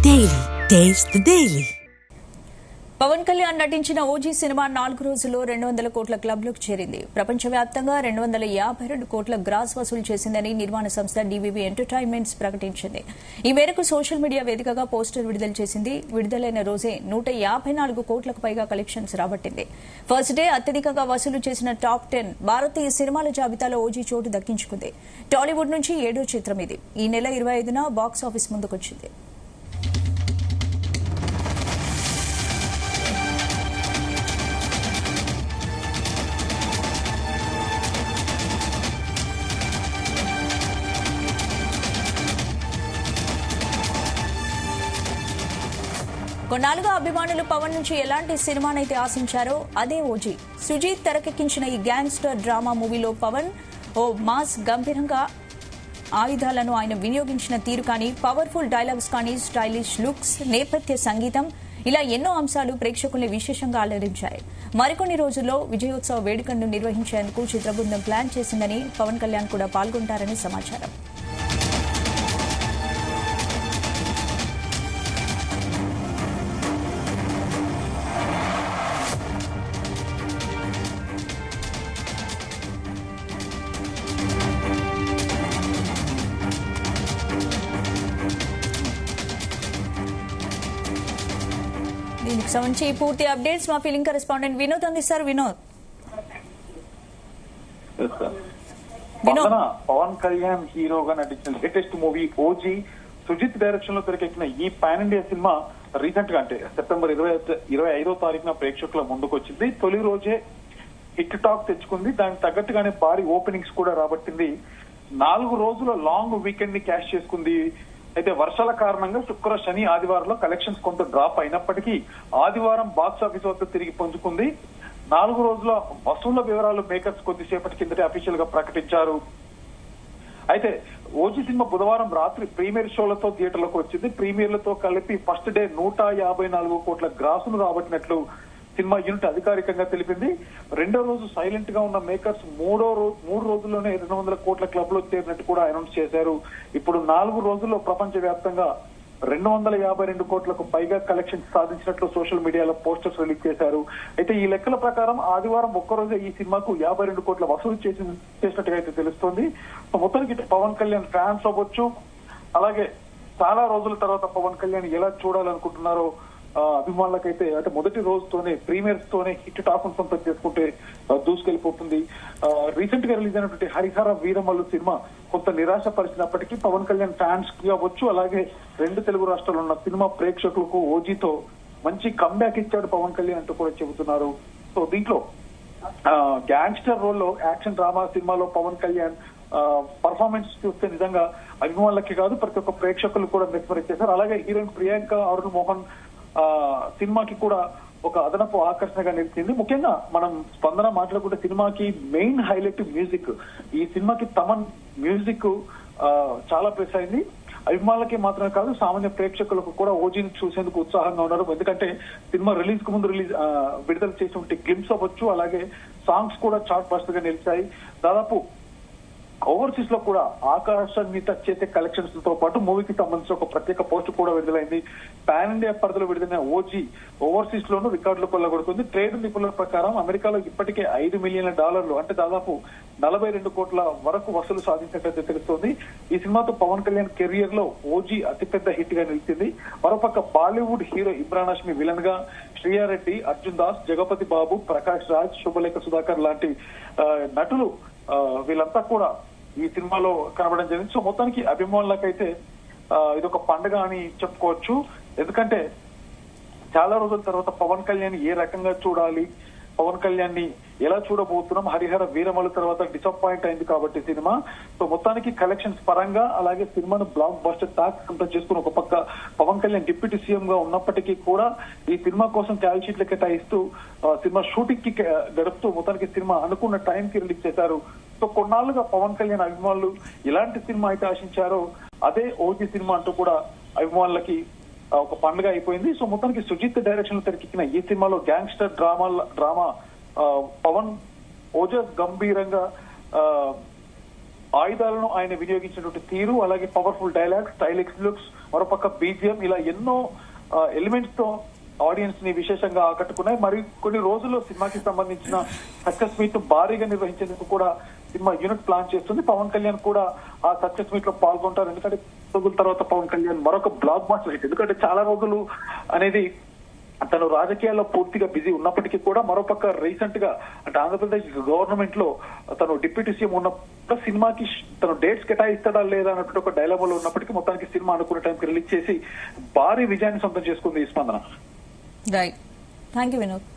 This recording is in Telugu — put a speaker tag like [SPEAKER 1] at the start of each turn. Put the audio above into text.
[SPEAKER 1] Daily. Taste the Daily.
[SPEAKER 2] Pawan Kalyan నటించిన ఓజీ సినిమా 4 రోజుల్లో 200 కోట్ల క్లబ్లోకి చేరింది. ప్రపంచవ్యాప్తంగా 252 కోట్ల గ్రాస్ వసూలు చేసిందని నిర్మాణ సంస్థ డివివి ఎంటర్టైన్మెంట్స్ ప్రకటించింది. ఈ మేరకు సోషల్ మీడియా వేదికగా పోస్టర్ విడుదల చేసింది. విడుదలైన రోజే 154 కోట్లకు పైగా కలెక్షన్స్ రాబట్టింది. ఫస్ట్ డే అత్యధికంగా వసూలు చేసిన టాప్ 10 భారతీయ సినిమాల జాబితాలో ఓజీ చోటు దక్కించుకుంది. టాలీవుడ్ నుంచి 7వ చిత్రం ఇది. ఈ నెల 25న బాక్సాఫీస్ ముందుకొచ్చింది. కొన్నాళ్ళుగా అభిమానులు పవన్ నుంచి ఎలాంటి సినిమానైతే ఆశించారో అదే ఓజీ. సుజీత్ తెరకెక్కించిన ఈ గ్యాంగ్స్టర్ డ్రామా మూవీలో పవన్ ఓ మాస్ గంభీరంగా ఆయుధాలను ఆయన వినియోగించిన తీరు కానీ, పవర్ఫుల్ డైలాగ్స్ కానీ, స్టైలిష్ లుక్స్, నేపథ్య సంగీతం ఇలా ఎన్నో అంశాలు ప్రేక్షకుల్ని విశేషంగా అలరించాయి. మరికొన్ని రోజుల్లో విజయోత్సవ వేడుకలను నిర్వహించేందుకు చిత్రబృందం ప్లాన్ చేసిందని, పవన్ కళ్యాణ్ కూడా పాల్గొంటారని సమాచారం. దీనికి సంబంధించి పూర్తి అప్డేట్స్ మా ఫిలిం కరెస్పాండెంట్ వినోద్ అందిస్తారు. వినోద్,
[SPEAKER 3] పవన్ కళ్యాణ్ హీరోగా నటించిన latest movie OG Sujeeth direction లో తెరకెక్కిన ఈ పాన్ ఇండియా సినిమా రీసెంట్ గా అంటే సెప్టెంబర్ 25వ తారీఖున ప్రేక్షకుల ముందుకు వచ్చింది. తొలి రోజే హిట్ టాక్ తెచ్చుకుంది. దానికి తగ్గట్టుగానే భారీ ఓపెనింగ్స్ కూడా రాబట్టింది. 4 రోజుల లాంగ్ వీకెండ్ ని క్యాష్ చేసుకుంది. అయితే వర్షాల కారణంగా శుక్ర, శని, ఆదివారంలో కలెక్షన్స్ కొంత డ్రాప్ అయినప్పటికీ ఆదివారం బాక్స్ ఆఫీస్ వద్ద తిరిగి పుంజుకుంది. 4 రోజుల వసూళ్ల వివరాలు మేకర్స్ కొద్దిసేపటి కిందటే అఫీషియల్ గా ప్రకటించారు. అయితే ఓజీ సినిమా బుధవారం రాత్రి ప్రీమియర్ షోలతో థియేటర్లకు వచ్చింది. ప్రీమియర్లతో కలిపి ఫస్ట్ డే 154 కోట్ల గ్రాసును రాబట్టినట్లు సినిమా యూనిట్ అధికారికంగా తెలిపింది. రెండో రోజు సైలెంట్ గా ఉన్న మేకర్స్ 3 రోజుల్లోనే 200 కోట్ల క్లబ్ లో చేరినట్టు కూడా అనౌన్స్ చేశారు. ఇప్పుడు 4 రోజుల్లో ప్రపంచ వ్యాప్తంగా 252 కోట్లకు పైగా కలెక్షన్స్ సాధించినట్లు సోషల్ మీడియాలో పోస్టర్స్ రిలీజ్ చేశారు. అయితే ఈ లెక్కల ప్రకారం ఆదివారం ఒక్కరోజే ఈ సినిమాకు 52 కోట్ల వసూలు చేసినట్టుగా అయితే తెలుస్తోంది. మొత్తానికి పవన్ కళ్యాణ్ ఫ్యాన్స్ అవ్వచ్చు, అలాగే చాలా రోజుల తర్వాత పవన్ కళ్యాణ్ ఎలా చూడాలనుకుంటున్నారో అభిమానులకైతే అంటే మొదటి రోజుతోనే ప్రీమియర్స్ తోనే హిట్ టాక్ సొంతం చేసుకుంటే దూసుకెళ్లిపోతుంది. రీసెంట్ గా రిలీజ్ అయినటువంటి హరిహర వీరమల్లు సినిమా కొంత నిరాశపరిచినప్పటికీ పవన్ కళ్యాణ్ ఫ్యాన్స్ కి అవ్వచ్చు, అలాగే 2 తెలుగు రాష్ట్రాల్లో ఉన్న సినిమా ప్రేక్షకులకు ఓజీతో మంచి కంబ్యాక్ ఇచ్చాడు పవన్ కళ్యాణ్ అంటూ కూడా చెబుతున్నారు. సో దీంట్లో గ్యాంగ్స్టర్ రోల్ లో యాక్షన్ డ్రామా సినిమాలో పవన్ కళ్యాణ్ పర్ఫార్మెన్స్ చూస్తే నిజంగా అభిమానులకి కాదు ప్రతి ఒక్క ప్రేక్షకులు కూడా మెచ్చుమరించేశారు. అలాగే హీరోయిన్ ప్రియాంక అరుణ్ మోహన్ సినిమాకి కూడా ఒక అదనపు ఆకర్షణగా నిలిచింది. ముఖ్యంగా మనం స్పందన మాట్లాడుకుంటే సినిమాకి మెయిన్ హైలైట్ మ్యూజిక్. ఈ సినిమాకి తమన్ మ్యూజిక్ చాలా ప్లస్ అయింది. అభిమానులకి మాత్రమే కాదు సామాన్య ప్రేక్షకులకు కూడా ఓజీని చూసేందుకు ఉత్సాహంగా ఉన్నారు. ఎందుకంటే సినిమా రిలీజ్ కు ముందు విడుదల చేసినటువంటి గ్లిమ్స్ అవ్వచ్చు, అలాగే సాంగ్స్ కూడా చార్ట్ బస్టర్ గా నిలిచాయి. దాదాపు ఓవర్సీస్ లో కూడా ఆకాశాన్ని టచ్ చేసే కలెక్షన్స్ తో పాటు మూవీకి సంబంధించి ఒక ప్రత్యేక పోస్ట్ కూడా విడుదలైంది. పాన్ ఇండియా పరిధిలో విడుదలైన ఓజీ ఓవర్సీస్ లోనూ రికార్డులు కొల్లగొడుతుంది. ట్రేడ్ నిపుణుల ప్రకారం అమెరికాలో ఇప్పటికే $5 మిలియన్ల అంటే దాదాపు 42 కోట్ల వరకు వసూలు సాధించినట్లయితే తెలుస్తోంది. ఈ సినిమాతో పవన్ కళ్యాణ్ కెరియర్ లో ఓజీ అతిపెద్ద హిట్ గా నిలిచింది. మరోపక్క బాలీవుడ్ హీరో ఇమ్రాన్ హష్మి విలన్ గా, శ్రీయారెడ్డి, అర్జున్ దాస్, జగపతి బాబు, ప్రకాష్ రాజ్, శుభలేఖ సుధాకర్ లాంటి నటులు వీళ్ళంతా కూడా ఈ సినిమాలో కనబడడం జరిగింది. సో మొత్తానికి అభిమానులకైతే ఇదొక పండుగ అని చెప్పుకోవచ్చు. ఎందుకంటే చాలా రోజుల తర్వాత పవన్ కళ్యాణ్ ఏ రకంగా చూడాలి, పవన్ కళ్యాణ్ ని ఎలా చూడబోతున్నాం, హరిహర వీరమల్లు తర్వాత డిసప్పాయింట్ అయింది కాబట్టి సినిమా. సో మొత్తానికి కలెక్షన్స్ పరంగా అలాగే సినిమాను బ్లాక్ బస్టర్ టాక్ కంప్లీట్ చేసుకుని ఒక పక్క పవన్ కళ్యాణ్ డిప్యూటీ సీఎం గా ఉన్నప్పటికీ కూడా ఈ సినిమా కోసం క్యాల్ షీట్లు కేటాయిస్తూ సినిమా షూటింగ్ కి గడుపుతూ మొత్తానికి సినిమా అనుకున్న టైం కి రిలీజ్ చేశారు. సో కొన్నాళ్లుగా పవన్ కళ్యాణ్ అభిమానులు ఎలాంటి సినిమా అయితే ఆశించారో అదే ఓజీ సినిమా అంటూ కూడా అభిమానులకి ఒక పండుగ అయిపోయింది. సో మొత్తానికి సుజిత్ డైరెక్షన్ లో తెరకెక్కిన ఈ సినిమాలో గ్యాంగ్స్టర్ డ్రామా పవన్ ఓజస్ గంభీరంగా ఆయుధాలను ఆయన వినియోగించినటువంటి తీరు, అలాగే పవర్ఫుల్ డైలాగ్, స్టైలిష్ లుక్స్, మరోపక్క బీజిఎం, ఇలా ఎన్నో ఎలిమెంట్స్ తో ఆడియన్స్ ని విశేషంగా ఆకట్టుకున్నాయి. మరి కొన్ని రోజుల్లో సినిమాకి సంబంధించిన సక్సెస్ మీట్ ను భారీగా నిర్వహించేందుకు కూడా సినిమా యూనిట్ ప్లాన్ చేస్తుంది. పవన్ కళ్యాణ్ కూడా ఆ సక్సెస్ మీట్ లో పాల్గొంటారు. ఎందుకంటే రోజుల తర్వాత పవన్ కళ్యాణ్ మరొక బ్లాక్ బాస్టర్ హిట్. ఎందుకంటే చాలా రోజులు అనేది తను రాజకీయాల్లో పూర్తిగా బిజీ ఉన్నప్పటికీ కూడా మరోపక్క రీసెంట్ గా అంటే ఆంధ్రప్రదేశ్ గవర్నమెంట్ లో తను డిప్యూటీ సీఎం ఉన్నప్పుడు సినిమాకి తను డేట్స్ కేటాయిస్తాడా లేదా అన్నట్టు ఒక డైలామాలో ఉన్నప్పటికీ మొత్తానికి సినిమా అనుకున్న టైంకి రిలీజ్ చేసి భారీ విజయాన్ని సొంతం చేసుకుంది ఈ స్పందన.
[SPEAKER 2] Right, thank you Vinod.